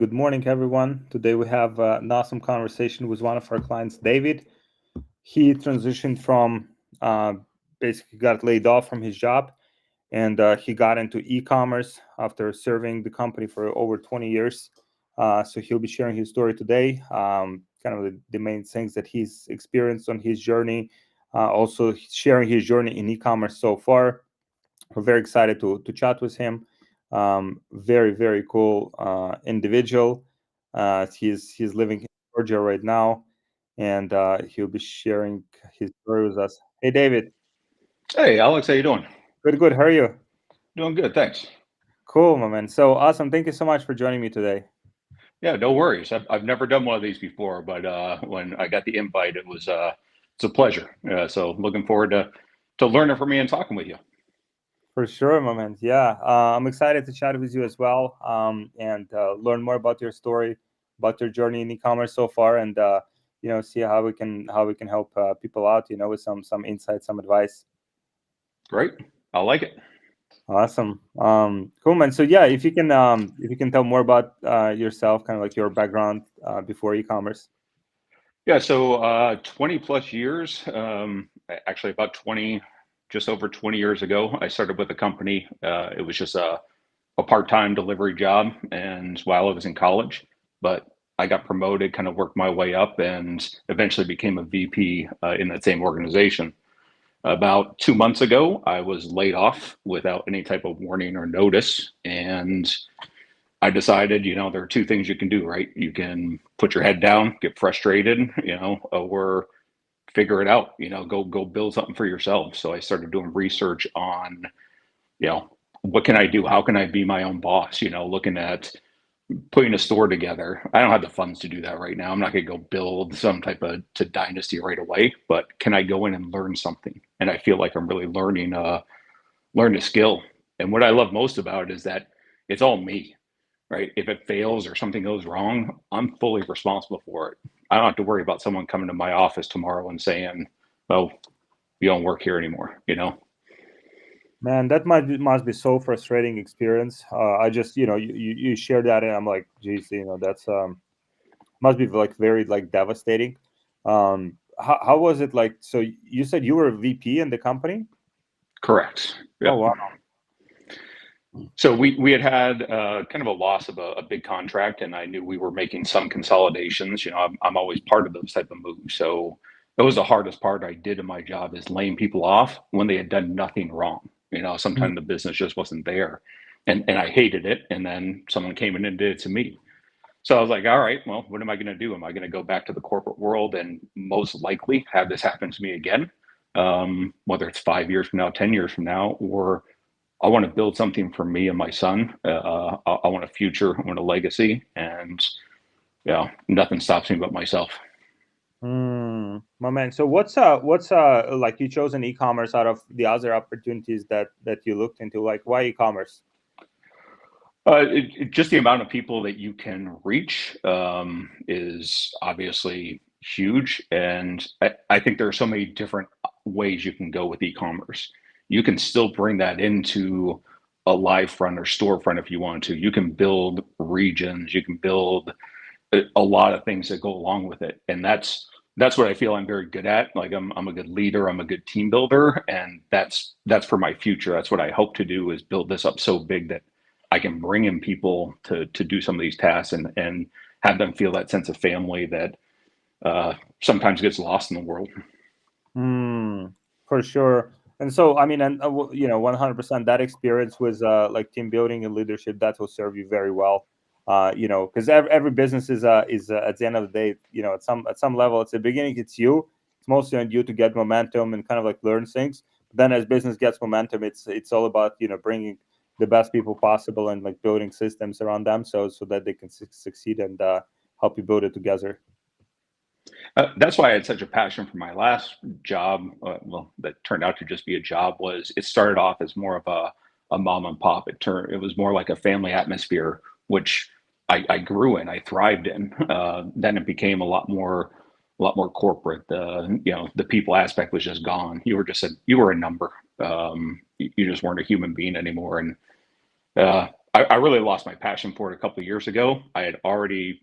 Good morning, everyone. Today we have an awesome conversation with one of our clients, David. He transitioned from basically got laid off from his job, and he got into e-commerce after serving the company for over 20 years. So he'll be sharing his story today, kind of the main things that he's experienced on his journey, also sharing his journey in e-commerce so far. We're very excited to chat with him. Very cool individual. He's living in Georgia right now, and he'll be sharing his story with us. Hey, David. Hey, Alex, how you doing? Good. How are you? Doing good, thanks. Cool, my man. So awesome. Thank you so much for joining me today. Yeah, no worries. I've never done one of these before, but when I got the invite, it's a pleasure. So looking forward to learning from you and talking with you. For sure, my man. Yeah, I'm excited to chat with you as well, and learn more about your story, about your journey in e-commerce so far, and see how we can help people out. With some insights, some advice. Great, I like it. Awesome. Cool, man. So yeah, if you can tell more about yourself, kind of like your background before e-commerce. Yeah, so 20 plus years, actually about 20, just over 20 years ago, I started with a company. It was just a part-time delivery job, and while I was in college, but I got promoted, kind of worked my way up, and eventually became a VP in that same organization. About 2 months ago, I was laid off without any type of warning or notice, and I decided, there are two things you can do, right? You can put your head down, get frustrated, or figure it out, go build something for yourself. So I started doing research on, you know, what can I do? How can I be my own boss? Looking at putting a store together. I don't have the funds to do that right now. I'm not going to go build some type of to dynasty right away, but can I go in and learn something? And I feel like I'm really learn a skill. And what I love most about it is that it's all me, right? If it fails or something goes wrong, I'm fully responsible for it. I don't have to worry about someone coming to my office tomorrow and saying, "Oh, you don't work here anymore." Man, that must be so frustrating experience. I just, you shared that, and I'm like, geez, that's must be like very like devastating. How was it like? So you said you were a VP in the company? Correct. Oh Yep. wow. So we had kind of a loss of a big contract, and I knew we were making some consolidations. I'm always part of those type of moves. So that was the hardest part I did in my job, is laying people off when they had done nothing wrong. Mm. Sometimes the business just wasn't there, and I hated it. And then someone came in and did it to me. So I was like, all right, well, what am I going to do? Am I going to go back to the corporate world and most likely have this happen to me again? Whether it's 5 years from now, 10 years from now, or I want to build something for me and my son. I want a future, I want a legacy, and nothing stops me but myself. My man. So what's like you chose an e-commerce out of the other opportunities that you looked into? Like why e-commerce? Just the amount of people that you can reach is obviously huge, and I think there are so many different ways you can go with e-commerce. You can still bring that into a live front or storefront if you want to. You can build regions. You can build a lot of things that go along with it, and that's what I feel I'm very good at. Like I'm a good leader. I'm a good team builder, and that's for my future. That's what I hope to do, is build this up so big that I can bring in people to do some of these tasks, and have them feel that sense of family that sometimes gets lost in the world. For sure. And so, I mean, and 100% that experience was like team building and leadership that will serve you very well. Because every business is at the end of the day, at some level, it's the beginning, it's you. It's mostly on you to get momentum and kind of like learn things. But then, as business gets momentum, it's all about bringing the best people possible and like building systems around them so that they can succeed and help you build it together. That's why I had such a passion for my last job. Well, that turned out to just be a job. Was it started off as more of a mom and pop. It was more like a family atmosphere, which I grew in, I thrived in. Then it became a lot more corporate. The people aspect was just gone. You were a number. You just weren't a human being anymore. And I really lost my passion for it a couple of years ago. I had already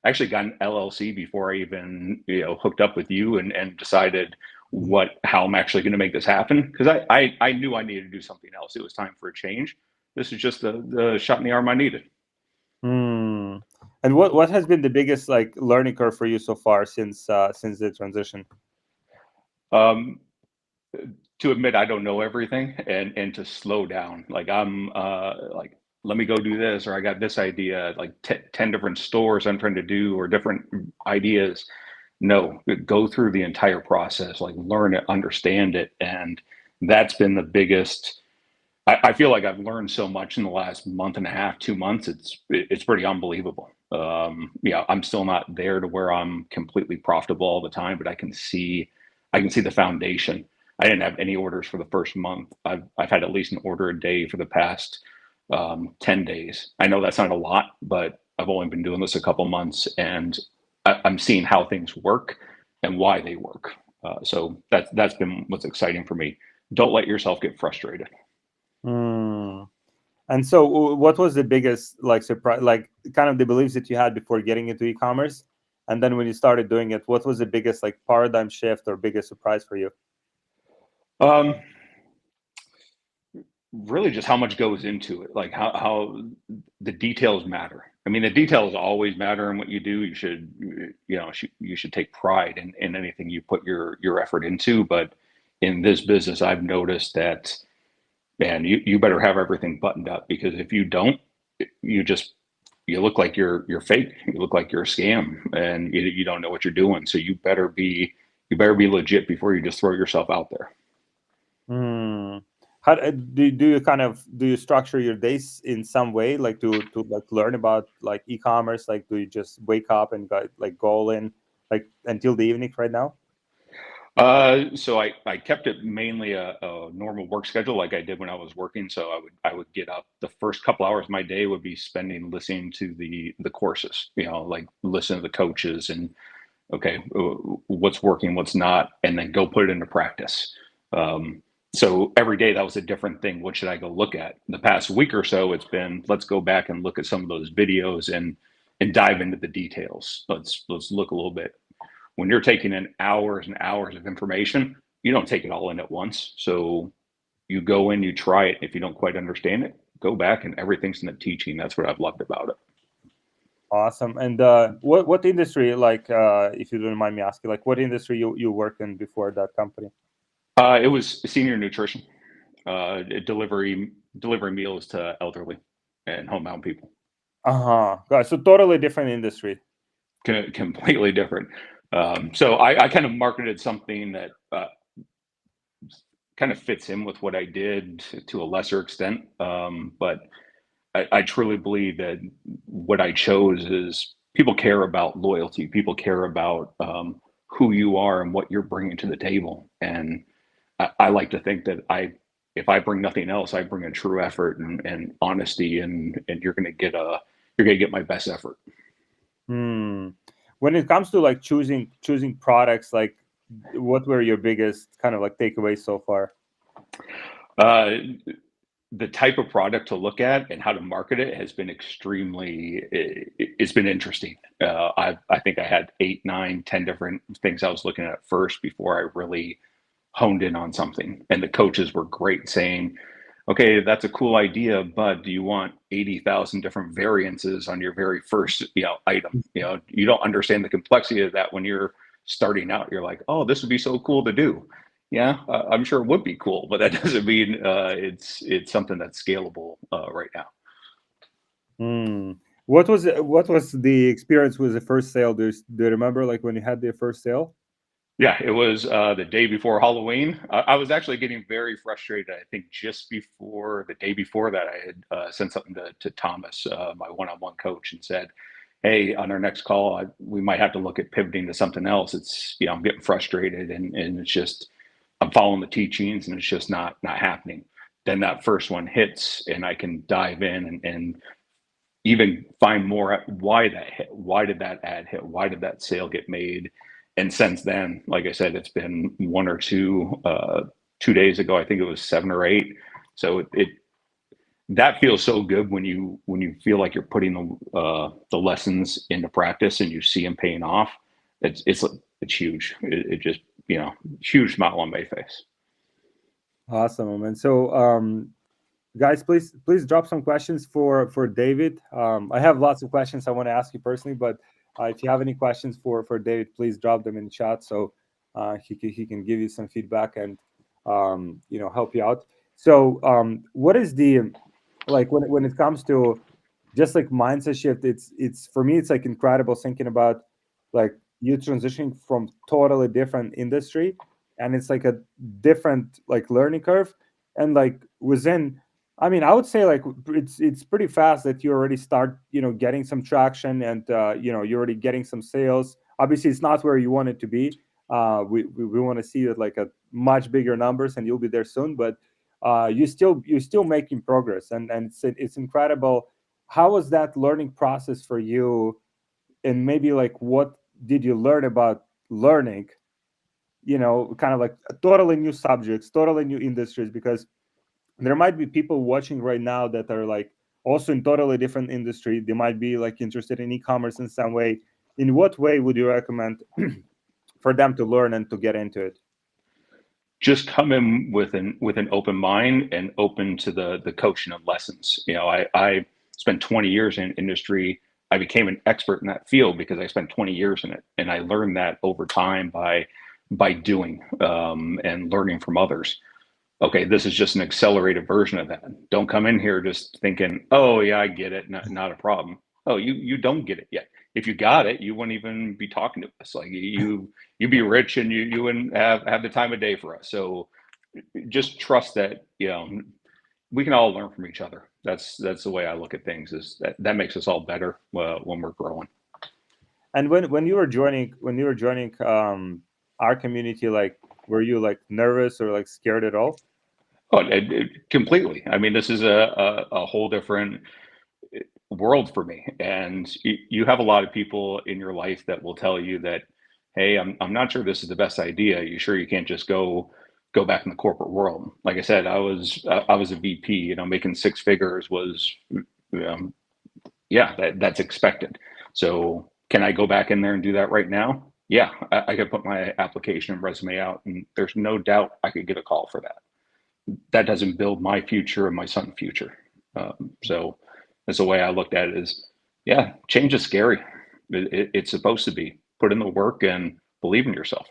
actually got an LLC before I even, hooked up with you and decided how I'm actually going to make this happen. Because I knew I needed to do something else. It was time for a change. This is just the shot in the arm I needed. Hmm. And what has been the biggest like learning curve for you so far since the transition? Um, to admit I don't know everything and to slow down. Like I'm like, let me go do this, or I got this idea, like 10 different stores I'm trying to do, or different ideas. No, go through the entire process, like learn it, understand it. And that's been the biggest. I feel like I've learned so much in the last month and a half, 2 months. It's pretty unbelievable. Yeah, I'm still not there to where I'm completely profitable all the time, but I can see the foundation. I didn't have any orders for the first month. I've had at least an order a day for the past 10 days. I know that's not a lot, but I've only been doing this a couple months, and I'm seeing how things work and why they work. So that's been what's exciting for me. Don't let yourself get frustrated. Hmm. And so, what was the biggest like surprise, like kind of the beliefs that you had before getting into e-commerce, and then when you started doing it, what was the biggest like paradigm shift or biggest surprise for you? Um, Really, just how much goes into it, like how the details matter. I mean, the details always matter in what you do. You should take pride in anything you put your effort into. But in this business, I've noticed that, man, you better have everything buttoned up, because if you don't, you just you look like you're fake. You look like you're a scam, and you don't know what you're doing. So you better be legit before you just throw yourself out there. Hmm. How do you kind of do you structure your days in some way, like to like learn about like e-commerce? Like, do you just wake up and go all in like until the evening right now? So I kept it mainly a normal work schedule, like I did when I was working. So I would get up. The first couple hours of my day would be spending listening to the courses, like listen to the coaches and, okay, what's working, what's not, and then go put it into practice. Um, so every day that was a different thing. What should I go look at? The past week or so, it's been, let's go back and look at some of those videos and dive into the details. Let's look a little bit. When you're taking in hours and hours of information, you don't take it all in at once. So you go in, you try it. If you don't quite understand it, go back, and everything's in the teaching. That's what I've loved about it. Awesome. And what industry, like if you don't mind me asking, like what industry you worked in before that company? It was senior nutrition, delivering meals to elderly and homebound people. Uh-huh. Got it. So totally different industry. Completely different. So I kind of marketed something that kind of fits in with what I did to a lesser extent. But I truly believe that what I chose is, people care about loyalty. People care about who you are and what you're bringing to the table. And I like to think that if I bring nothing else, I bring a true effort and honesty, and you're gonna get my best effort. Hmm. When it comes to like choosing products, like what were your biggest kind of like takeaways so far? Uh, the type of product to look at and how to market it has been it's been interesting. I think I had 8, 9, 10 different things I was looking at first before I really honed in on something. And the coaches were great, saying, okay, that's a cool idea, but do you want 80,000 different variances on your very first, item? You don't understand the complexity of that when you're starting out. You're like, oh, this would be so cool to do. Yeah, I'm sure it would be cool, but that doesn't mean it's something that's scalable right now. Hmm. What was the experience with the first sale? Do you remember like when you had the first sale? Yeah, it was the day before Halloween. I was actually getting very frustrated. I think just before the day before that, I had sent something to Thomas, my one-on-one coach, and said, "Hey, on our next call, we might have to look at pivoting to something else. It's I'm getting frustrated, and it's just I'm following the teachings, and it's just not happening." Then that first one hits, and I can dive in and even find more at why that hit. Why did that ad hit? Why did that sale get made? And since then, like I said, it's been one or two. 2 days ago, I think it was 7 or 8. So that feels so good when you feel like you're putting the lessons into practice and you see them paying off. It's huge. It just, huge smile on my face. Awesome, man. So, guys, please drop some questions for David. I have lots of questions I want to ask you personally, but if you have any questions for David, please drop them in the chat so he can give you some feedback and help you out. So, what is the like when it comes to just like mindset shift? It's for me, it's like incredible thinking about like you transitioning from totally different industry, and it's like a different like learning curve, and like within, I mean, I would say like it's pretty fast that you already start, getting some traction, and you're already getting some sales. Obviously, it's not where you want it to be. We want to see it like a much bigger numbers, and you'll be there soon. But you're still making progress, and it's incredible. How was that learning process for you? And maybe like what did you learn about learning? Kind of like totally new subjects, totally new industries, because there might be people watching right now that are like also in totally different industry. They might be like interested in e-commerce in some way. In what way would you recommend for them to learn and to get into it? Just come in with an open mind and open to the coaching and lessons. I spent 20 years in industry. I became an expert in that field because I spent 20 years in it, and I learned that over time by doing, and learning from others. Okay, this is just an accelerated version of that. Don't come in here just thinking, oh yeah, I get it, not a problem. Oh, you don't get it yet. If you got it, you wouldn't even be talking to us. Like you'd be rich and you wouldn't have the time of day for us. So just trust that, we can all learn from each other. That's the way I look at things, is that makes us all better when we're growing. And when you were joining our community, like were you like nervous or like scared at all? Oh, completely. I mean, this is a whole different world for me. And you have a lot of people in your life that will tell you that, hey, I'm not sure this is the best idea. You sure you can't just go back in the corporate world? Like I said, I was a VP, making six figures was, um, yeah, that's expected. So can I go back in there and do that right now? Yeah, I could put my application and resume out, and there's no doubt I could get a call for that. That doesn't build my future and my son's future. So that's the way I looked at it, is, yeah, change is scary. It's supposed to be. Put in the work and believe in yourself.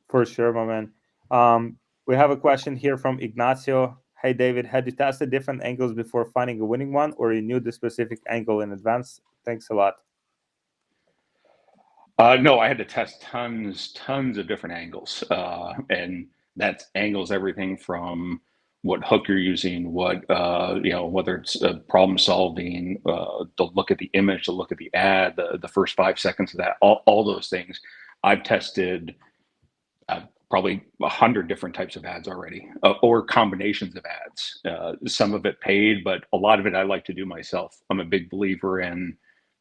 For sure, my man. We have a question here from Ignacio. Hey, David, had you tested different angles before finding a winning one, or you knew the specific angle in advance? Thanks a lot. No, I had to test tons of different angles, and that's angles everything from what hook you're using, whether it's problem solving, the look at the image, the look at the ad, the first 5 seconds of that, all those things. I've tested probably 100 different types of ads already, or combinations of ads. Some of it paid, but a lot of it I like to do myself. I'm a big believer in,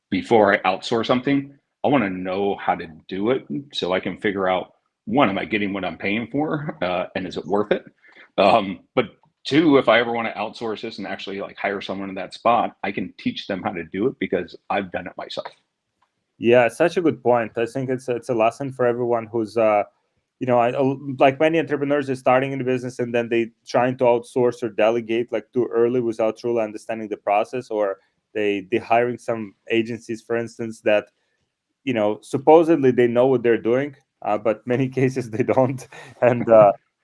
before I outsource something, I want to know how to do it so I can figure out, one, am I getting what I'm paying for, and is it worth it? But two, if I ever want to outsource this and actually like hire someone in that spot, I can teach them how to do it because I've done it myself. Yeah, such a good point. I think it's a lesson for everyone who's like many entrepreneurs are starting in the business and then they trying to outsource or delegate like too early without truly understanding the process, or they hiring some agencies, for instance, that supposedly they know what they're doing, but many cases they don't. And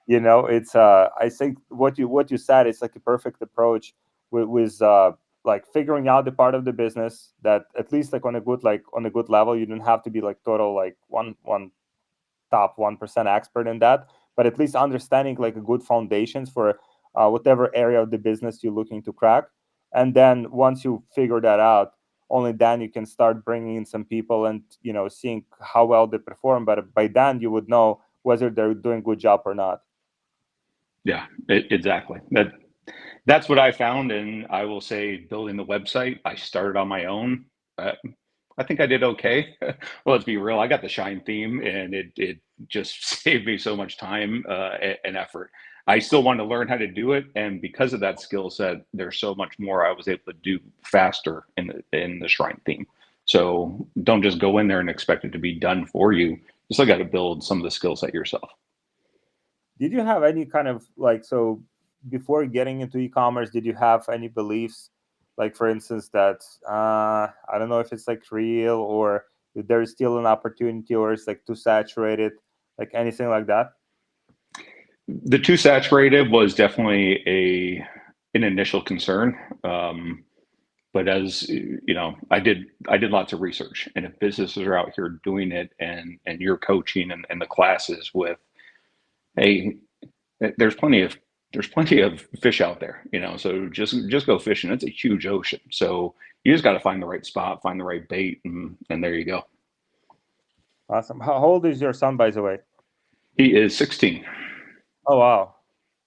it's I think what you said is like a perfect approach with like figuring out the part of the business that at least like on a good level. You don't have to be like total like one top 1% expert in that, but at least understanding like a good foundations for whatever area of the business you're looking to crack. And then once you figure that out, only then you can start bringing in some people and seeing how well they perform. But by then you would know whether they're doing a good job or not. Yeah, exactly. That's what I found, and I will say, building the website, I started on my own. Uh, I think I did okay. Well, let's be real. I got the Shine theme, and it just saved me so much time and effort. I still wanted to learn how to do it, and because of that skill set, there's so much more I was able to do faster in the shrine theme. So don't just go in there and expect it to be done for you. You still got to build some of the skill set yourself. Did you have any kind of so before getting into e-commerce, did you have any beliefs, like for instance that I don't know if it's like real or if there is still an opportunity or it's like too saturated, like anything like that? The too saturated was definitely an initial concern. But as you know, I did lots of research, and if businesses are out here doing it and you're coaching and the classes with, hey, there's plenty of fish out there, so just go fishing. It's a huge ocean, so you just got to find the right spot, find the right bait, and there you go. Awesome. How old is your son, by the way? He is 16. Oh wow,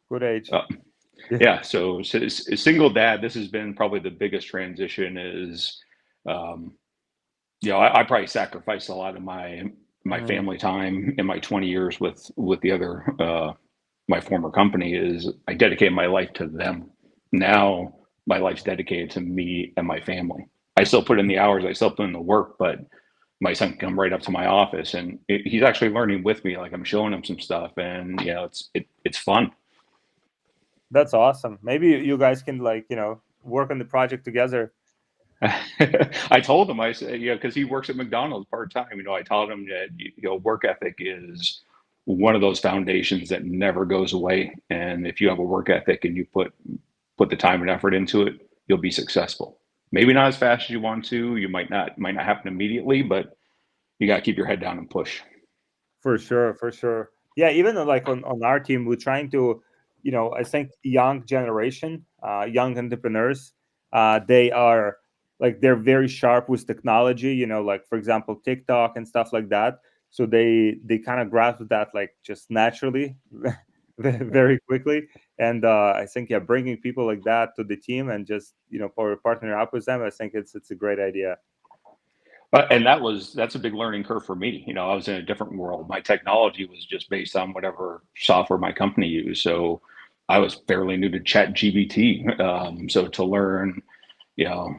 good age. uh, yeah, so a single dad. This has been probably the biggest transition is, um, I probably sacrificed a lot of my Mm, family time in my 20 years with the other my former company. Is I dedicated my life to them. Now my life's dedicated to me and my family. I still put in the hours, I still put in the work, but my son can come right up to my office, and he's actually learning with me. Like, I'm showing him some stuff, and it's fun. that's awesome. Maybe you guys can work on the project together. I told him, I said, because he works at McDonald's part time. I told him that work ethic is one of those foundations that never goes away. And if you have a work ethic and you put the time and effort into it, you'll be successful. Maybe not as fast as you want to. You might not happen immediately, but you got to keep your head down and push. For sure, for sure. Yeah, even like on our team, we're trying to, I think young generation, young entrepreneurs, they are they're very sharp with technology, like for example, TikTok and stuff like that. So they kind of grasp that like just naturally, very quickly. And I think yeah, bringing people like that to the team and just partner up with them, I think it's a great idea. And that's a big learning curve for me. I was in a different world. My technology was just based on whatever software my company used. So I was fairly new to Chat GBT. So to learn, you know,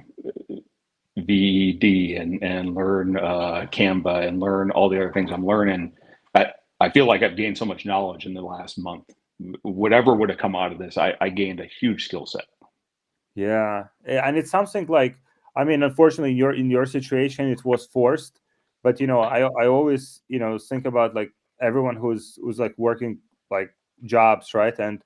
VED and learn Canva and learn all the other things I'm learning, I feel like I've gained so much knowledge in the last month. Whatever would have come out of this, I gained a huge skill set. Yeah, and it's something like, I mean, unfortunately, you're in your situation, it was forced, but I always think about like everyone who's like working like jobs, right? And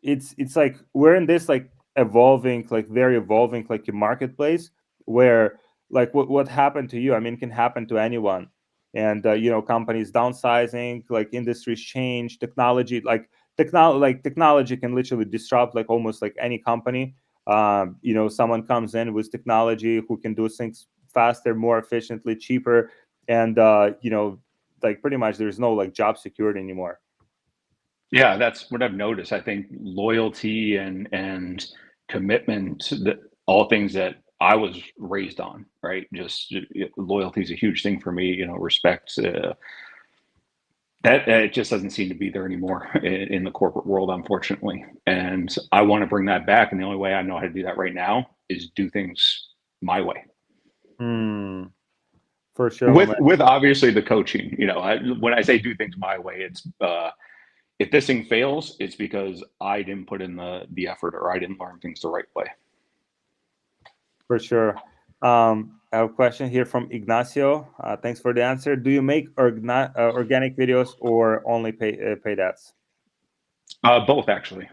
it's like we're in this like evolving, like very evolving, like a marketplace where like what happened to you, I mean, can happen to anyone. And companies downsizing, like industries change, technology technology can literally disrupt like almost like any company. Someone comes in with technology who can do things faster, more efficiently, cheaper, and like pretty much there's no like job security anymore. Yeah, that's what I've noticed. I think loyalty and commitment, that all things that I was raised on, right? Just loyalty is a huge thing for me. Respect. That it just doesn't seem to be there anymore in the corporate world, unfortunately. And I want to bring that back. And the only way I know how to do that right now is do things my way. Hmm. For sure, my With man. with obviously the coaching. When I say do things my way, it's if this thing fails, it's because I didn't put in the effort or I didn't learn things the right way. For sure. I have a question here from Ignacio. Thanks for the answer. Do you make organic videos or only paid ads? Both actually.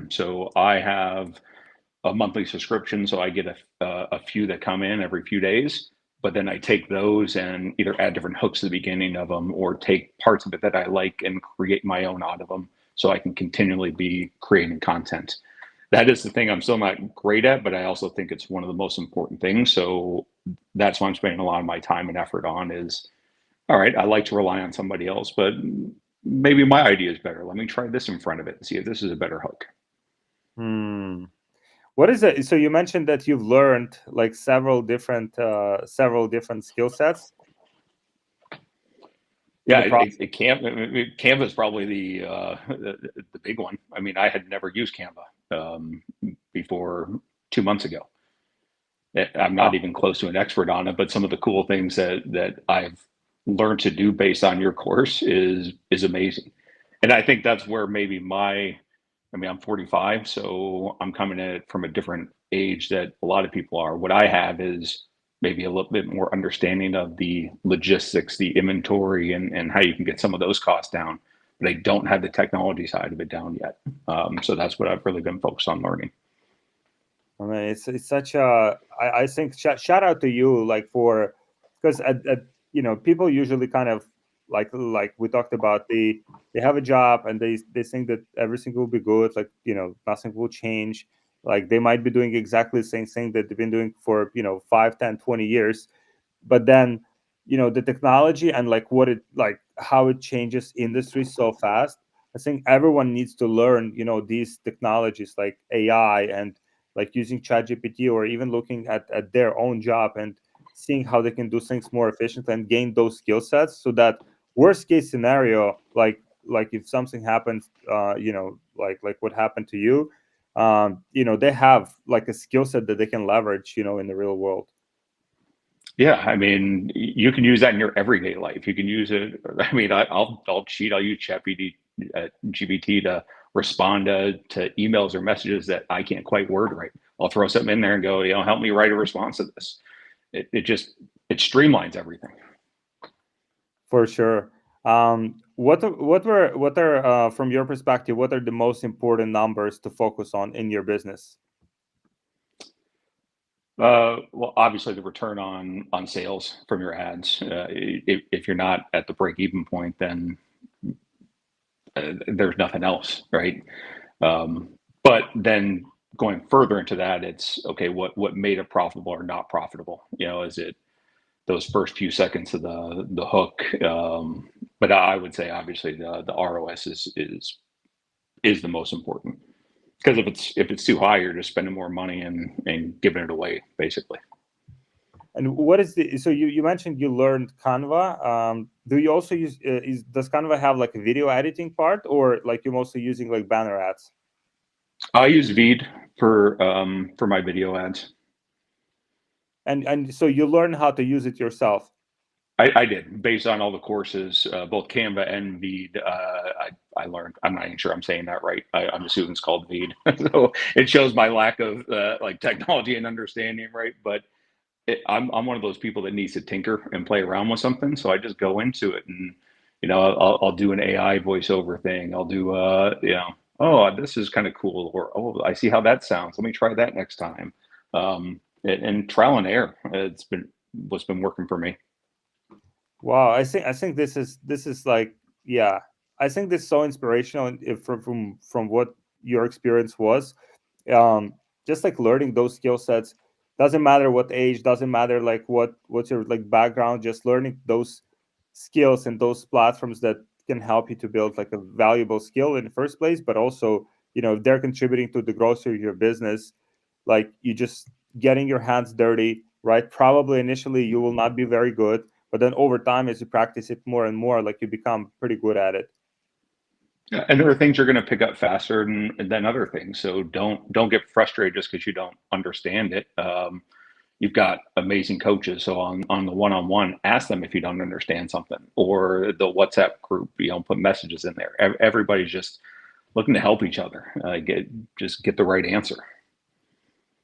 So I have a monthly subscription, so I get a few that come in every few days. But then I take those and either add different hooks at the beginning of them, or take parts of it that I like and create my own out of them, so I can continually be creating content. That is the thing I'm still not great at, but I also think it's one of the most important things. So that's what I'm spending a lot of my time and effort on. Is all right. I like to rely on somebody else, but maybe my idea is better. Let me try this in front of it and see if this is a better hook. Hmm. What is it? So you mentioned that you've learned like several different skill sets. in Yeah, the process? Canva is probably the big one. I mean, I had never used Canva before 2 months ago. I'm not Wow. even close to an expert on it, but some of the cool things that I've learned to do based on your course is amazing. And I think that's where maybe I mean, I'm 45, so I'm coming at it from a different age that a lot of people are. What I have is maybe a little bit more understanding of the logistics, the inventory, and how you can get some of those costs down. But I don't have the technology side of it down yet. So that's what I've really been focused on learning. I mean, it's such a. I think shout out to you, like, for, because people usually kind of like we talked about, they have a job and they think that everything will be good, like, nothing will change, like they might be doing exactly the same thing that they've been doing for 5, 10, 20 years, but then the technology and like what it like how it changes industry so fast. I think everyone needs to learn these technologies like AI, and like using ChatGPT, or even looking at their own job and seeing how they can do things more efficiently and gain those skill sets, so that worst case scenario, like if something happens, like what happened to you, they have like a skill set that they can leverage in the real world. Yeah, I mean, you can use that in your everyday life. You can use it. I mean, I'll cheat. I'll use GPT to respond to emails or messages that I can't quite word right. I'll throw something in there and go, help me write a response to this. It streamlines everything. For sure. What are from your perspective, what are the most important numbers to focus on in your business? Well, obviously the return on sales from your ads. If you're not at the break even point, then there's nothing else, right? But then going further into that, it's okay. What made it profitable or not profitable? Is it those first few seconds of the hook? But I would say obviously the ROS is the most important, because if it's too high, you're just spending more money and giving it away basically. And what is the so you mentioned you learned Canva. Do you also use does Canva have like a video editing part, or like you're mostly using like banner ads? I use Veed for my video ads. And so you learn how to use it yourself. I did, based on all the courses, both Canva and Veed. I learned. I'm not even sure I'm saying that right. I'm assuming it's called Veed, so it shows my lack of like technology and understanding, right? But I'm one of those people that needs to tinker and play around with something, so I just go into it, and I'll do an AI voiceover thing. I'll do oh, this is kind of cool, or oh, I see how that sounds. Let me try that next time. And trial and error. It's been what's been working for me. Wow, I think this is like, yeah, I think this is so inspirational, and if from what your experience was, um just like learning those skill sets, doesn't matter what age, doesn't matter like what's your like background, just learning those skills and those platforms that can help you to build like a valuable skill in the first place, but also if they're contributing to the growth of your business, like you just getting your hands dirty, right? Probably initially you will not be very good, but then over time, as you practice it more and more, like you become pretty good at it. Yeah, and there are things you're going to pick up faster than other things. So don't get frustrated just because you don't understand it. You've got amazing coaches. So on the one-on-one, ask them if you don't understand something, or the WhatsApp group. Put messages in there. Everybody's just looking to help each other. Get the right answer.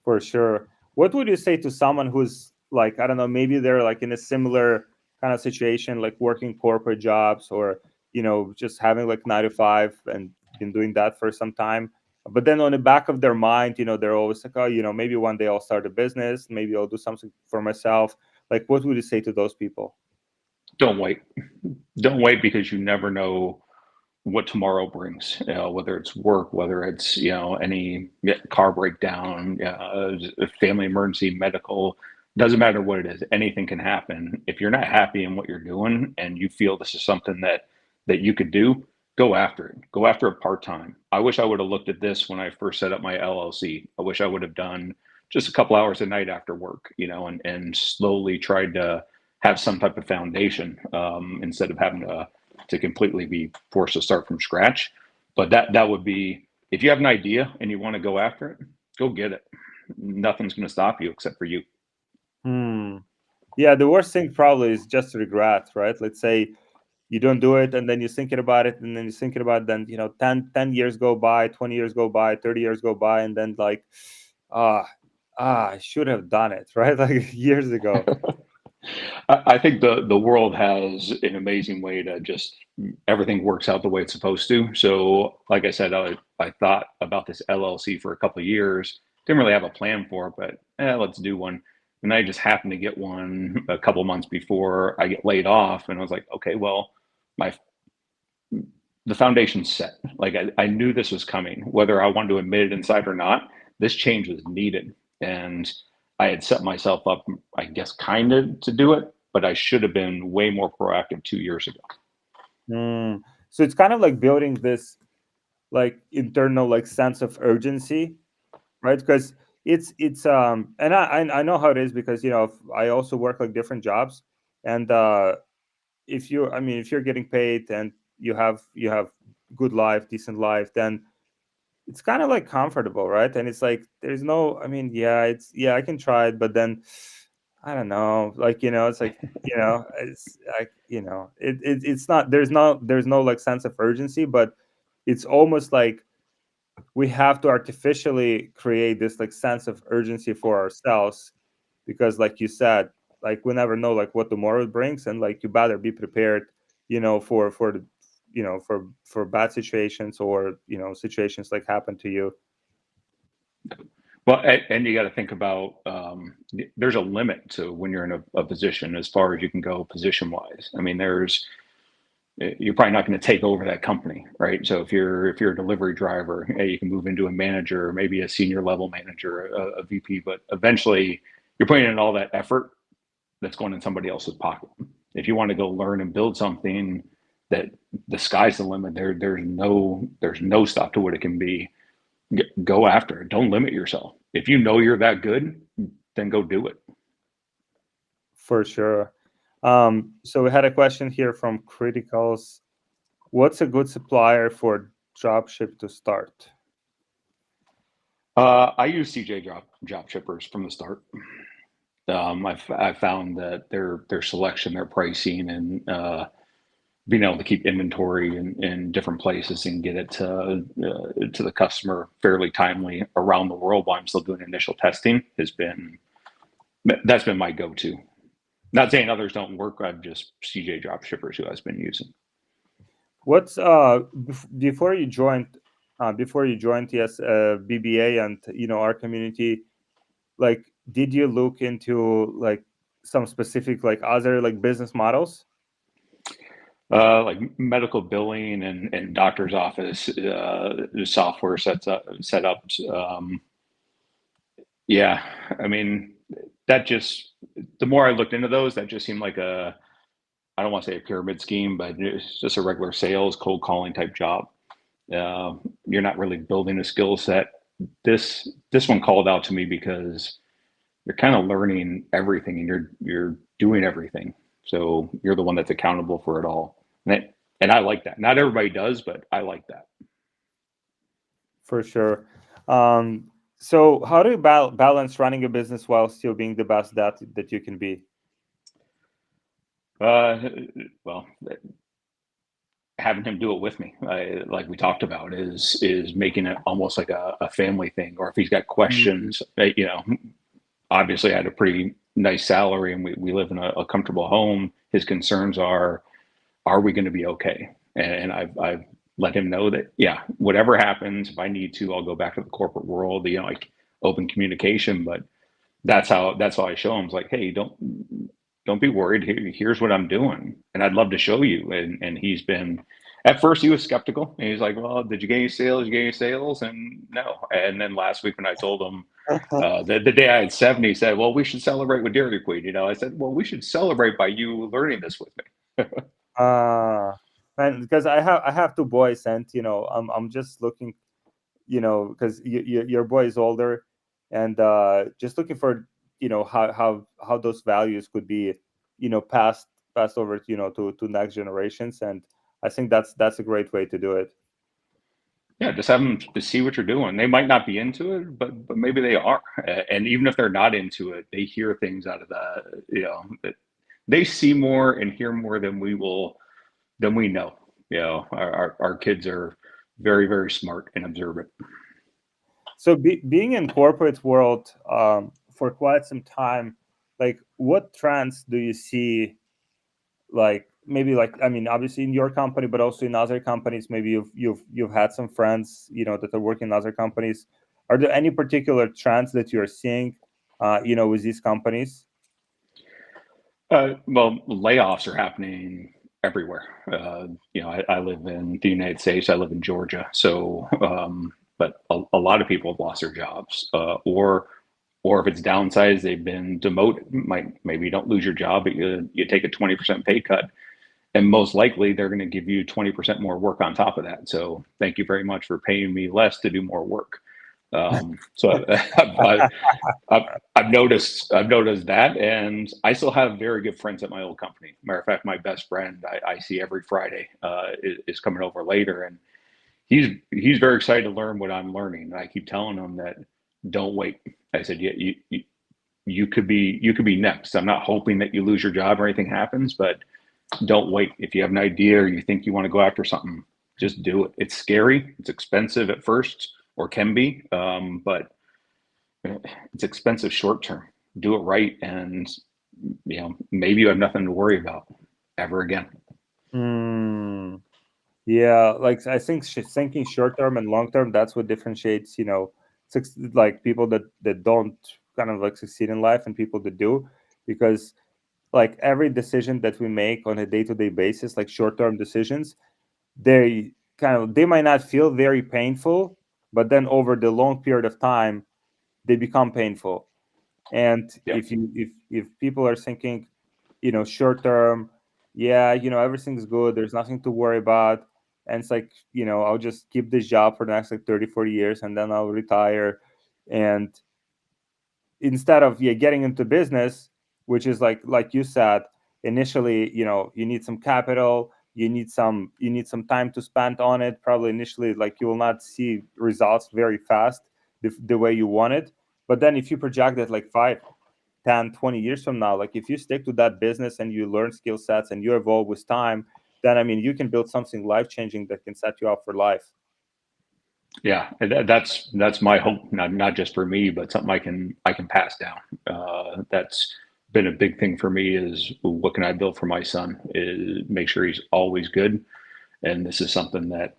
For sure. What would you say to someone who's like, I don't know, maybe they're like in a similar kind of situation, like working corporate jobs, or, just having like 9 to 5 and been doing that for some time. But then on the back of their mind, they're always like, oh, maybe one day I'll start a business, maybe I'll do something for myself. Like, what would you say to those people? Don't wait. Don't wait, because you never know what tomorrow brings, whether it's work, whether it's any car breakdown, a family emergency, medical. Doesn't matter what it is, anything can happen. If you're not happy in what you're doing and you feel this is something that you could do, go after it. Go after it part-time. I wish I would have looked at this when I first set up my LLC. I wish I would have done just a couple hours a night after work, and slowly tried to have some type of foundation instead of having to completely be forced to start from scratch. But that would be, if you have an idea and you want to go after it, go get it. Nothing's going to stop you except for you. Yeah, the worst thing probably is just regret, right? Let's say you don't do it, and then you're thinking about it, and then you're thinking about it, then 10 years go by, 20 years go by, 30 years go by, and then like, ah I should have done it, right? Like years ago. I think the world has an amazing way to just, everything works out the way it's supposed to. So, like I said, I thought about this LLC for a couple of years. Didn't really have a plan for it, but let's do one. And I just happened to get one a couple months before I get laid off, and I was like, okay, well, my the foundation's set. Like I knew this was coming, whether I wanted to admit it inside or not. This change was needed, and I had set myself up, I guess, kind of to do it, but I should have been way more proactive 2 years ago. So it's kind of like building this like internal like sense of urgency, right? Because it's and I know how it is, because I also work like different jobs, and if you I mean if you're getting paid and you have good life, decent life, then it's kind of like comfortable, right? And it's like there's no, I mean, yeah, I can try it, but then I don't know, like it's like it's like it's not, there's no like sense of urgency, but it's almost like we have to artificially create this like sense of urgency for ourselves, because like you said, like we never know like what tomorrow brings, and like you better be prepared, for the for bad situations, or situations like happen to you. Well, and you got to think about, there's a limit to when you're in a position as far as you can go position wise. I mean, you're probably not going to take over that company, right? So if you're a delivery driver, you can move into a manager, maybe a senior level manager, a VP, but eventually you're putting in all that effort that's going in somebody else's pocket. If you want to go learn and build something, that the sky's the limit. There's no stop to what it can be. Go after it. Don't limit yourself. If you know you're that good, then go do it. For sure. So we had a question here from Criticals. What's a good supplier for dropship to start? I use CJ drop shippers from the start. I've found that their selection, their pricing, and being able to keep inventory in different places and get it to the customer fairly timely around the world while I'm still doing initial testing that's been my go-to. Not saying others don't work. I've just CJ drop shippers who I've been using. What's before you joined yes BBA and our community, like did you look into like some specific like other like business models? Like medical billing and doctor's office software setups. Yeah, I mean, that just, the more I looked into those, that just seemed like I don't want to say a pyramid scheme, but it's just a regular sales cold calling type job. You're not really building a skill set. This one called out to me because you're kind of learning everything and you're doing everything. So you're the one that's accountable for it all. And I like that. Not everybody does, but I like that. For sure. So how do you balance running a business while still being the best that you can be? Uh, well, having him do it with me, like we talked about, is making it almost like a family thing. Or if he's got Mhm. questions, obviously I had a pretty nice salary and we live in a comfortable home. His concerns are we going to be okay? And I've let him know that, yeah, whatever happens, if I need to, I'll go back to the corporate world, like open communication. But that's how I show him. It's like, hey, don't be worried. Here's what I'm doing, and I'd love to show you. And he's been, at first he was skeptical. And he's like, well, did you get any sales? You get any sales? And no. And then last week when I told him the day I had 70, he said, well, we should celebrate with Dairy Queen. I said, well, we should celebrate by you learning this with me. uh and because I have two boys, and I'm just looking, because your boy is older, and just looking for how those values could be passed over, to next generations. And I think that's a great way to do it. Yeah, just have them to see what you're doing. They might not be into it, but maybe they are. And even if they're not into it, they hear things out of that. They see more and hear more than we know. Our kids are very, very smart and observant. So being in corporate world for quite some time, like what trends do you see? Like maybe like, I mean, obviously in your company, but also in other companies. Maybe you've had some friends, that are working in other companies. Are there any particular trends that you're seeing, with these companies? Well, layoffs are happening everywhere. I live in the United States. I live in Georgia, so but a lot of people have lost their jobs, or if it's downsized, they've been demoted. Maybe you don't lose your job, but you take a 20% pay cut, and most likely they're going to give you 20% more work on top of that. So thank you very much for paying me less to do more work. So I've, I've noticed that, and I still have very good friends at my old company. Matter of fact, my best friend I see every Friday is coming over later, and he's very excited to learn what I'm learning. And I keep telling him that don't wait. I said, yeah, you could be next. I'm not hoping that you lose your job or anything happens, but don't wait. If you have an idea or you think you want to go after something, just do it. It's scary. It's expensive at first, or can be, but it's expensive short term. Do it right, and maybe you have nothing to worry about ever again. Mm, yeah, like I think thinking short term and long term, that's what differentiates, like people that don't kind of like succeed in life and people that do. Because like every decision that we make on a day-to-day basis, like short-term decisions, they might not feel very painful, but then over the long period of time they become painful. And Yep. if people are thinking, short term, yeah, everything's good, there's nothing to worry about, and it's like, I'll just keep this job for the next like 30, 40 years and then I'll retire. And instead of, yeah, getting into business, which is like you said initially, you need some capital, you need some time to spend on it. Probably initially, like, you will not see results very fast, the way you want it. But then if you project that like 5, 10, 20 years from now, like if you stick to that business and you learn skill sets and you evolve with time, then I mean you can build something life changing that can set you up for life. Yeah, and that's my hope, not just for me, but something I can pass down. That's been a big thing for me is what can I build for my son? Is make sure he's always good, and this is something that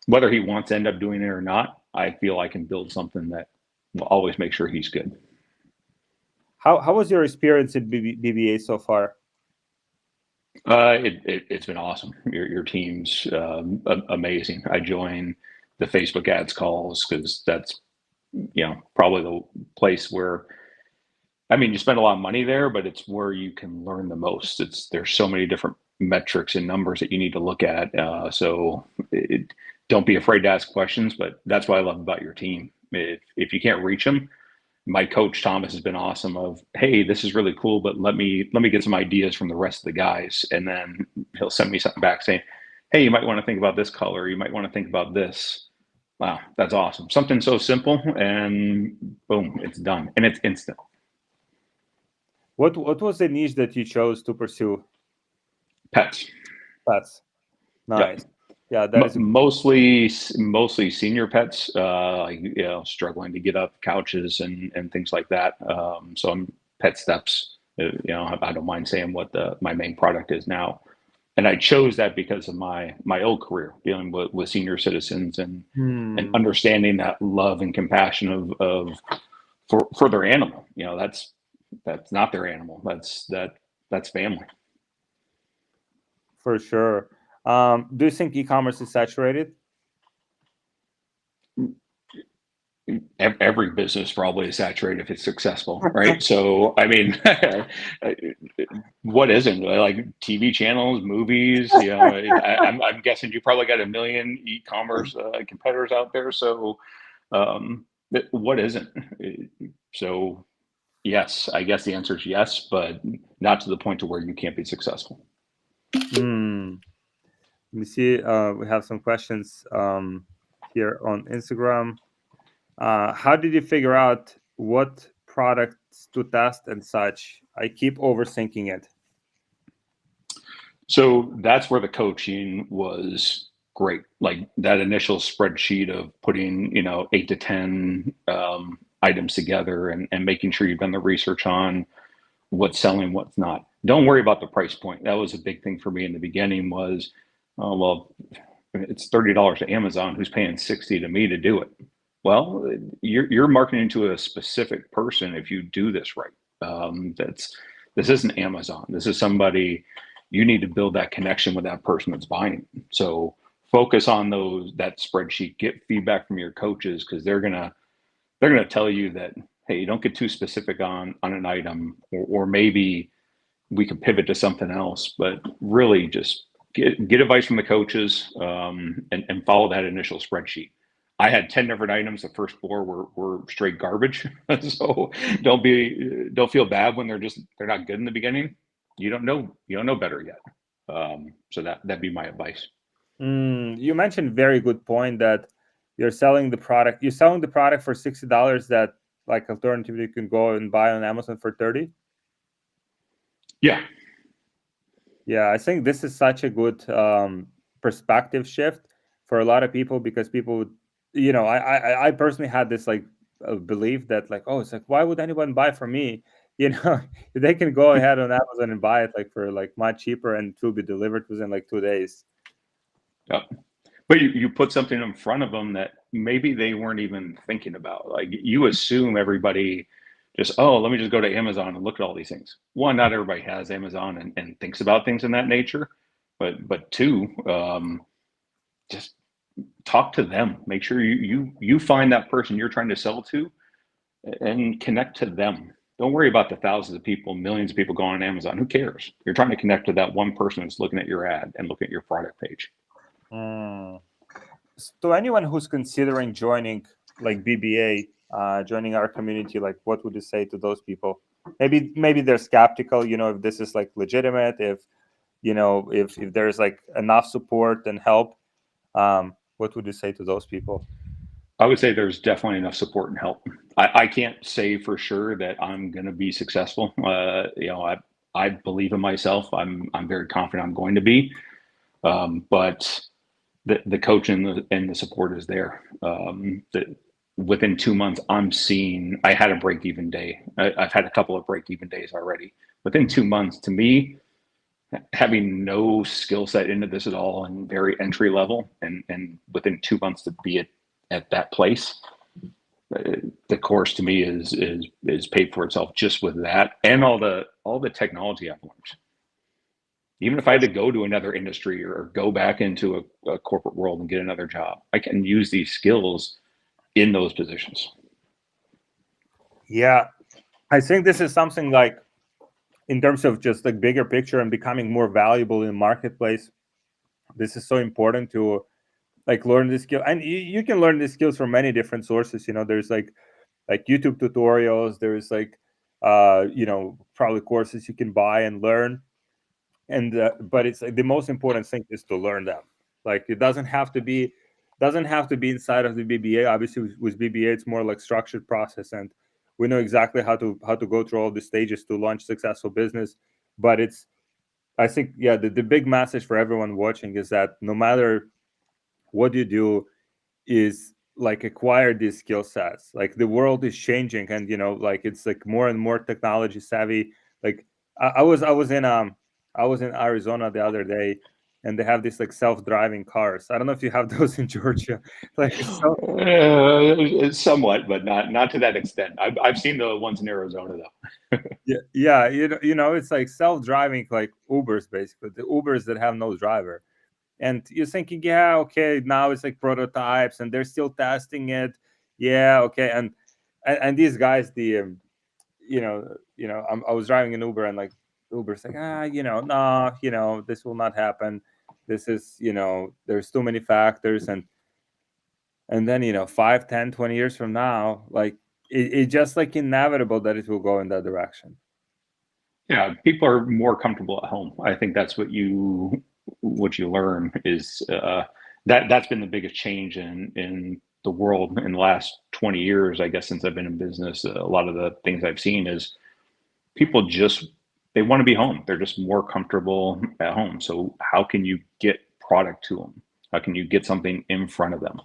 whether he wants to end up doing it or not, I feel I can build something that will always make sure he's good. How was your experience at BBA so far? It's been awesome. Your team's amazing. I join the Facebook ads calls because that's probably the place where I mean you spend a lot of money there, but it's where you can learn the most. There's so many different metrics and numbers that you need to look at. Don't be afraid to ask questions, but that's what I love about your team. If you can't reach them, my coach Thomas has been awesome of, hey, this is really cool, but let me get some ideas from the rest of the guys. And then he'll send me something back saying, hey, you might want to think about this color, you might want to think about this. Wow, that's awesome. Something so simple and boom, it's done. And it's instant. What was the niche that you chose to pursue? Pets. That's Yep. nice. Yeah, that is a Mostly senior pets, like, struggling to get up couches and things like that. So I'm pet steps. I don't mind saying what my main product is now, and I chose that because of my old career dealing with senior citizens and Hmm, understanding that love and compassion of for their animal. That's not their animal. That's family. for sure. Do you think e-commerce is saturated? Every business probably is saturated if it's successful, right? So, I mean, what isn't like TV channels, movies? I'm guessing you probably got a million e-commerce competitors out there. So, what isn't? So, Yes, I guess the answer is yes, but not to the point to where you can't be successful. Hmm. Let me see. We have some questions here on Instagram. How did you figure out what products to test and such? I keep overthinking it. So that's where the coaching was great. Like that initial spreadsheet of putting, 8 to 10 items together and making sure you've done the research on what's selling, what's not. Don't worry about the price point. That was a big thing for me in the beginning was, oh, well, it's $30 to Amazon. Who's paying 60 to me to do it? Well, you're marketing to a specific person if you do this right. This isn't Amazon. This is somebody you need to build that connection with that person that's buying. So focus on that spreadsheet. Get feedback from your coaches because they're gonna tell you that, hey, you don't get too specific on an item, or maybe we could pivot to something else. But really, just get advice from the coaches, and follow that initial spreadsheet. I had 10 different items. The first four were straight garbage. So don't feel bad when they're not good in the beginning. You don't know better yet. So that'd be my advice. You mentioned very good point that you're selling the product. You're selling the product for $60 that like alternatively you can go and buy on Amazon for 30. Yeah. Yeah, I think this is such a good perspective shift for a lot of people because people, I personally had this like belief that like, oh, it's like, why would anyone buy from me? You know, they can go ahead on Amazon and buy it like for like much cheaper and it will be delivered within like 2 days. Yeah. But you put something in front of them that maybe they weren't even thinking about. Like you assume everybody just, oh, let me just go to Amazon and look at all these things. One, not everybody has Amazon and thinks about things in that nature. But two, just talk to them. Make sure you find that person you're trying to sell to and connect to them. Don't worry about the thousands of people, millions of people going on Amazon. Who cares? You're trying to connect to that one person that's looking at your ad and looking at your product page. Mm. To anyone who's considering joining like BBA, joining our community, like what would you say to those people? Maybe they're skeptical, if this is like legitimate, if there's like enough support and help. What would you say to those people? I would say there's definitely enough support and help. I can't say for sure that I'm going to be successful. I believe in myself. I'm very confident I'm going to be. But the coach and the support is there. Within 2 months, I had a break even day. I've had a couple of break even days already. Within 2 months, to me, having no skill set into this at all and very entry level, and within 2 months to be at that place, the course to me is paid for itself just with that and all the technology I've learned. Even if I had to go to another industry or go back into a corporate world and get another job, I can use these skills in those positions. Yeah, I think this is something like in terms of just like bigger picture and becoming more valuable in the marketplace. This is so important to like learn this skill, and you can learn these skills from many different sources. There's like YouTube tutorials. There's like probably courses you can buy and learn. And but it's like the most important thing is to learn them. Like it doesn't have to be inside of the BBA. Obviously, with BBA, it's more like structured process, and we know exactly how to go through all the stages to launch successful business. But I think, yeah, the big message for everyone watching is that no matter what you do, is like acquire these skill sets. Like the world is changing, and like it's like more and more technology savvy. Like I was in Arizona the other day, and they have these like self-driving cars. I don't know if you have those in Georgia. Like it's so Somewhat, but not to that extent. I've seen the ones in Arizona though. yeah, yeah, it's like self-driving like Ubers, basically the Ubers that have no driver. And you're thinking, yeah, okay, now it's like prototypes and they're still testing it. Yeah, okay. And these guys, I was driving an Uber, and like Uber's like, no, this will not happen. This is, there's too many factors. And then 5, 10, 20 years from now, like it's just like inevitable that it will go in that direction. Yeah, people are more comfortable at home. I think that's what you learn is that's been the biggest change in the world in the last 20 years, I guess, since I've been in business. A lot of the things I've seen is people just they want to be home. They're just more comfortable at home. So how can you get product to them? How can you get something in front of them?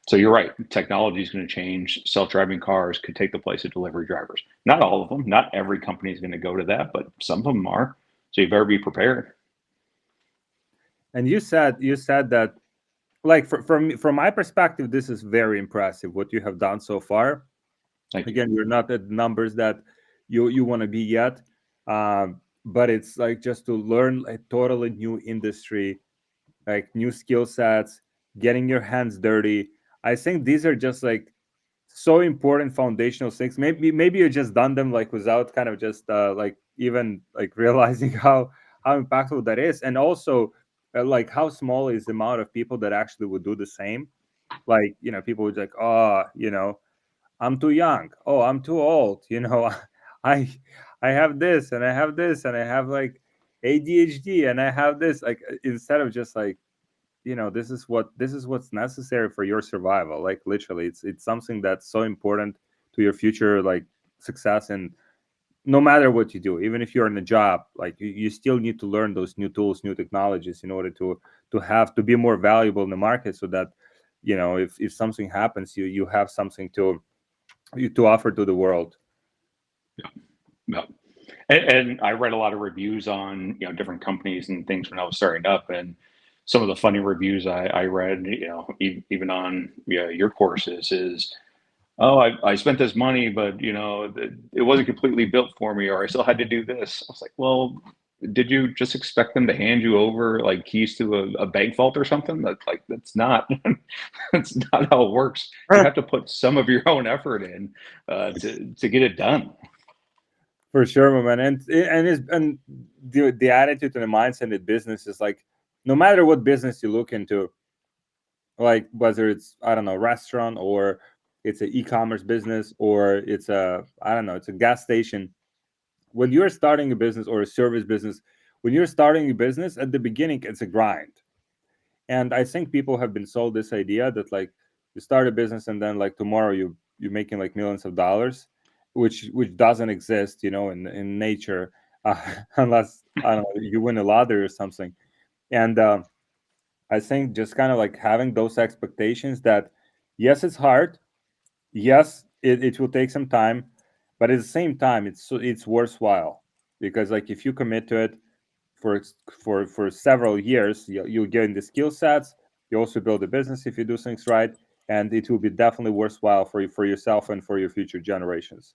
So you're right. Technology is going to change. Self-driving cars could take the place of delivery drivers. Not all of them. Not every company is going to go to that, but some of them are. So you better be prepared. And you said that, like, from my perspective, this is very impressive what you have done so far. Thank you. Again, you're not at numbers that you want to be yet, but it's like just to learn a totally new industry, like new skill sets, getting your hands dirty. I think these are just like so important foundational things. Maybe you just done them like without kind of just like even like realizing how impactful that is, and also like how small is the amount of people that actually would do the same. Like, people would like, oh, I'm too young. Oh, I'm too old. I I have this and I have this and I have like ADHD and I have this. Like, instead of just like, this is what's necessary for your survival. Like, literally, it's something that's so important to your future, like, success. And no matter what you do, even if you're in a job, like, you still need to learn those new tools, new technologies, in order to be more valuable in the market, so that if something happens, you have something to offer to the world. Yeah. And I read a lot of reviews on different companies and things when I was starting up, and some of the funny reviews I read, even on your courses is, oh, I spent this money, but it wasn't completely built for me, or I still had to do this. I was like, well, did you just expect them to hand you over like keys to a bank vault or something? That's not that's not how it works. You have to put some of your own effort in to get it done. For sure, my man. And the attitude and the mindset in business is like, no matter what business you look into, like whether it's, I don't know, restaurant, or it's an e-commerce business, or it's a, I don't know, it's a gas station. When you're starting a business or a service business, when you're starting a business at the beginning, it's a grind. And I think people have been sold this idea that, like, you start a business and then, like, tomorrow you're making like millions of dollars, which doesn't exist, in nature, unless, I don't know, you win a lottery or something. And I think just kind of like having those expectations that, yes, it's hard, yes, it will take some time, but at the same time, it's worthwhile, because, like, if you commit to it for several years, you'll gain the skill sets. You also build a business if you do things right, and it will be definitely worthwhile for yourself and for your future generations.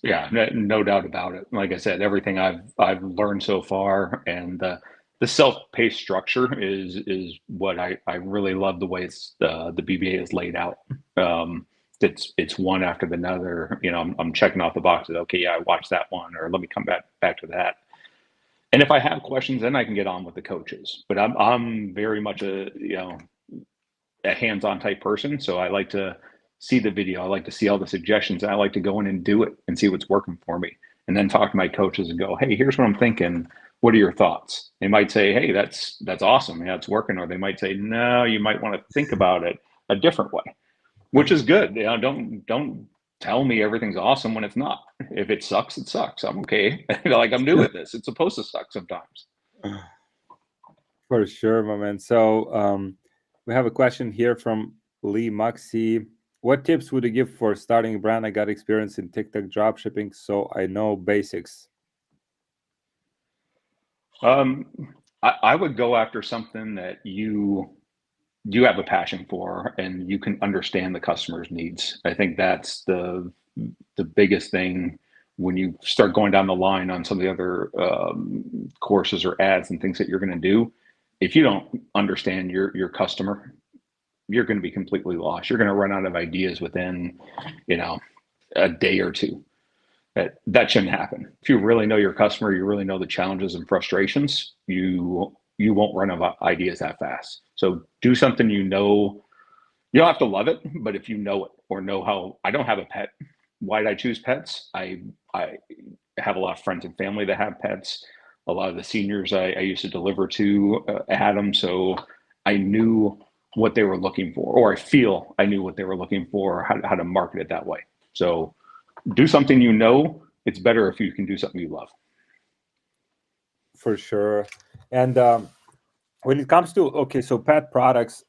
Yeah, no doubt about it. Like I said, everything I've learned so far, and the self-paced structure is what I really love the way the BBA is laid out. Um, it's one after the another. I'm checking off the boxes. Okay, yeah, I watched that one, or let me come back to that. And if I have questions, then I can get on with the coaches. But I'm very much a hands-on type person. So I like to see the video. I like to see all the suggestions. And I like to go in and do it and see what's working for me. And then talk to my coaches and go, hey, here's what I'm thinking. What are your thoughts? They might say, hey, that's awesome. Yeah, it's working. Or they might say, no, you might want to think about it a different way, which is good. Don't tell me everything's awesome when it's not. If it sucks, it sucks. I'm okay. Like, I'm new at this. It's supposed to suck sometimes. For sure, my man. So, we have a question here from Lee Muxy. What tips would you give for starting a brand? I got experience in TikTok drop shipping, so I know basics. Um, I would go after something that you have a passion for and you can understand the customer's needs. I think that's the biggest thing when you start going down the line on some of the other courses or ads and things that you're going to do. If you don't understand your customer, you're going to be completely lost. You're going to run out of ideas within, you know, a day or two. That shouldn't happen. If you really know your customer, you really know the challenges and frustrations, you won't run out of ideas that fast. So do something you know. You don't have to love it, but if you know it, or know how. I don't have a pet. Why did I choose pets? I have a lot of friends and family that have pets. A lot of the seniors I used to deliver to had them, so I knew what they were looking for, or I feel I knew what they were looking for, how to market it that way. So do something you know. It's better if you can do something you love. For sure. And when it comes to, okay, so pet products,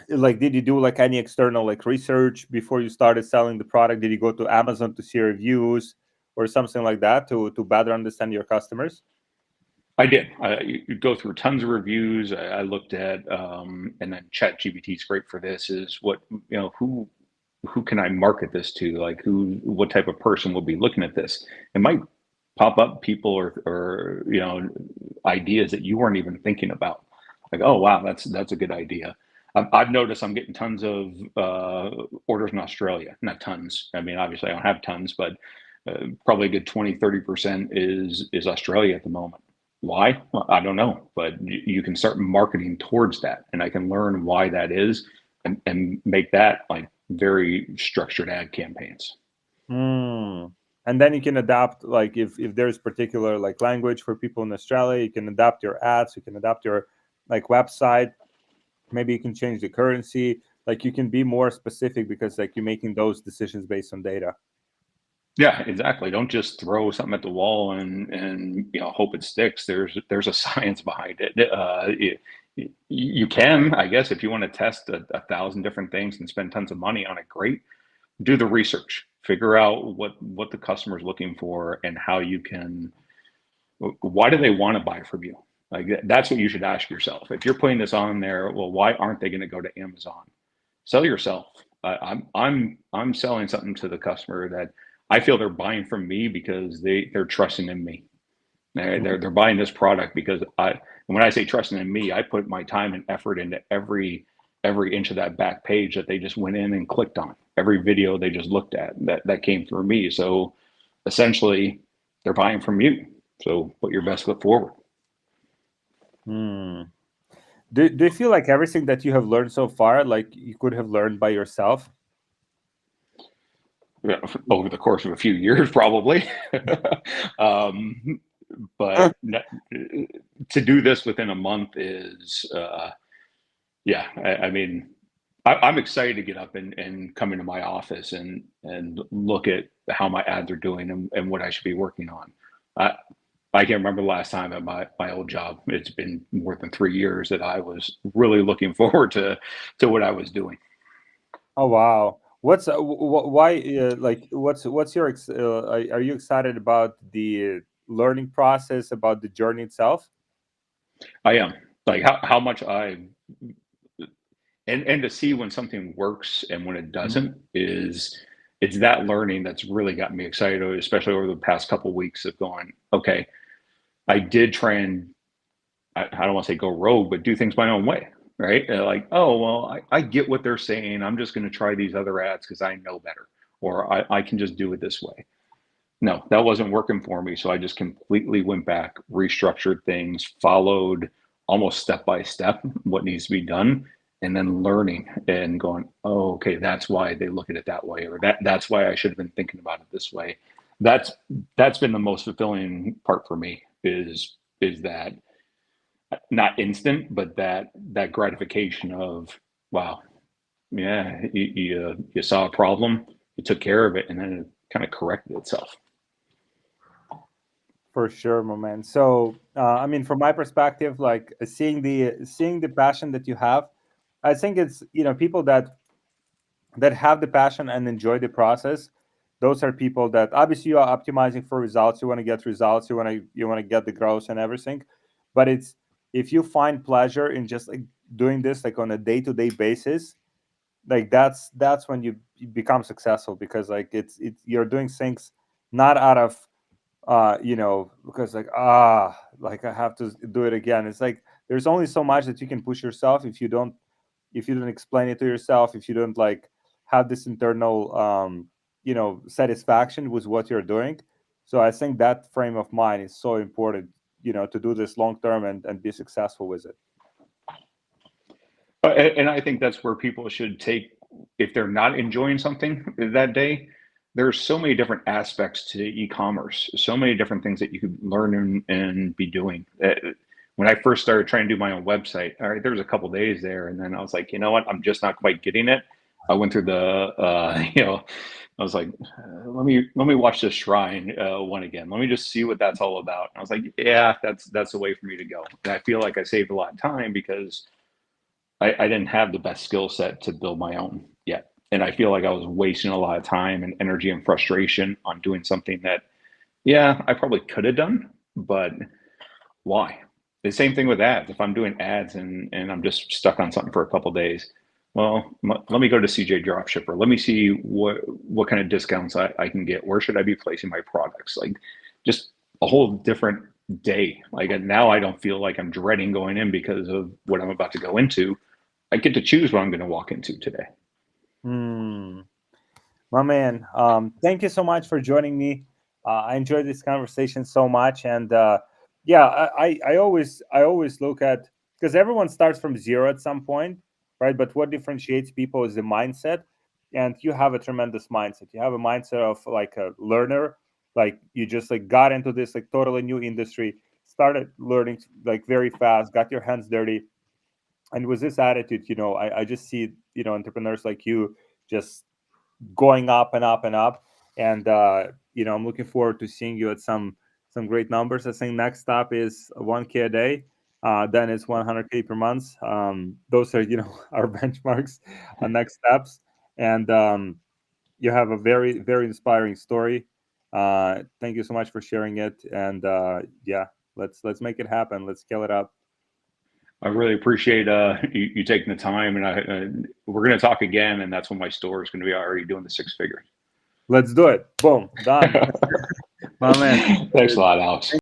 like, did you do like any external like research before you started selling the product? Did you go to Amazon to see reviews or something like that to better understand your customers? I did. You go through tons of reviews. I looked at, and then Chat GPT is great for this. Is what who can I market this to? Like what type of person will be looking at this? It might pop up people or ideas that you weren't even thinking about. Like, oh wow, that's a good idea. I've noticed I'm getting tons of orders in Australia. Not tons. I mean, obviously I don't have tons, but probably a good 20-30% is Australia at the moment. Why? Well, I don't know, but you can start marketing towards that, and I can learn why that is, and make that like very structured ad campaigns. Hmm. And then you can adapt, like if there's particular like language for people in Australia, you can adapt your ads, you can adapt your like website. Maybe you can change the currency. Like you can be more specific because like you're making those decisions based on data. Yeah, exactly. Don't just throw something at the wall and hope it sticks. There's a science behind it. You can, I guess, if you want to test a thousand different things and spend tons of money on it, great. Do the research, figure out what the customer is looking for and how you can. Why do they want to buy from you? Like that's what you should ask yourself. If you're putting this on there, well, why aren't they going to go to Amazon? Sell yourself. I'm selling something to the customer that I feel they're buying from me because they're trusting in me. They're buying this product because when I say trusting in me, I put my time and effort into every inch of that back page that they just went in and clicked on, every video they just looked at that came through me. So essentially, they're buying from you. So put your best foot forward. Hmm. Do you feel like everything that you have learned so far, like you could have learned by yourself? Over the course of a few years, probably. um, but to do this within a month is, yeah. I mean, I'm excited to get up and come into my office and look at how my ads are doing and what I should be working on. I, I can't remember the last time at my old job. It's been more than 3 years that I was really looking forward to what I was doing. Oh wow. What's why like what's your are you excited about the learning process, about the journey itself? I am like how much I and to see when something works and when it Mhm. doesn't is it's that learning that's really got me excited, especially over the past couple of weeks of going, okay, I did try and I don't want to say go rogue, but do things my own way, right? Like, oh well, I get what they're saying. I'm just going to try these other ads because I know better, or I can just do it this way. No, that wasn't working for me. So I just completely went back, restructured things, followed almost step by step what needs to be done, and then learning and going, oh, okay, that's why they look at it that way, or that's why I should have been thinking about it this way. That's that's been the most fulfilling part for me is that not instant, but that gratification of wow, yeah, you saw a problem, you took care of it, and then it kind of corrected itself. For sure, my man. So, I mean, from my perspective, like seeing the passion that you have, I think it's people that have the passion and enjoy the process. Those are people that obviously you are optimizing for results. You want to get results. You want to get the growth and everything. But it's if you find pleasure in just like doing this like on a day-to-day basis, like that's when you become successful because like it's you're doing things not out of because like I have to do it again. It's like there's only so much that you can push yourself if you don't explain it to yourself, if you don't like have this internal satisfaction with what you're doing. So I think that frame of mind is so important, to do this long term and be successful with it. And I think that's where people should take if they're not enjoying something that day, there's so many different aspects to e-commerce, so many different things that you could learn and be doing. When I first started trying to do my own website, all right, there was a couple days there, and then I was like, you know what, I'm just not quite getting it. I went through the, I was like, let me watch this shrine one again. Let me just see what that's all about. And I was like, yeah, that's the way for me to go. And I feel like I saved a lot of time because I didn't have the best skill set to build my own yet. And I feel like I was wasting a lot of time and energy and frustration on doing something that, yeah, I probably could have done, but why? The same thing with ads. If I'm doing ads and I'm just stuck on something for a couple of days, well, let me go to CJ Dropshipper. Let me see what kind of discounts I can get. Where should I be placing my products? Like just a whole different day. Like now I don't feel like I'm dreading going in because of what I'm about to go into. I get to choose what I'm going to walk into today. My man, thank you so much for joining me. I enjoyed this conversation so much, and yeah, I always look at, because everyone starts from zero at some point, right? But what differentiates people is the mindset, and you have a tremendous mindset. You have a mindset of like a learner, like you just like got into this like totally new industry, started learning like very fast, got your hands dirty, and with this attitude, I just see entrepreneurs like you just going up and up and up. And I'm looking forward to seeing you at some great numbers. I think next stop is 1K a day. Then it's 100K per month. Those are our benchmarks on next steps. And you have a very very inspiring story. Thank you so much for sharing it. And yeah, let's make it happen. Let's scale it up. I really appreciate you taking the time, and we're going to talk again, and that's when my store is going to be already doing the 6 figures. Let's do it. Boom, done. My man. Thanks a lot, Alex.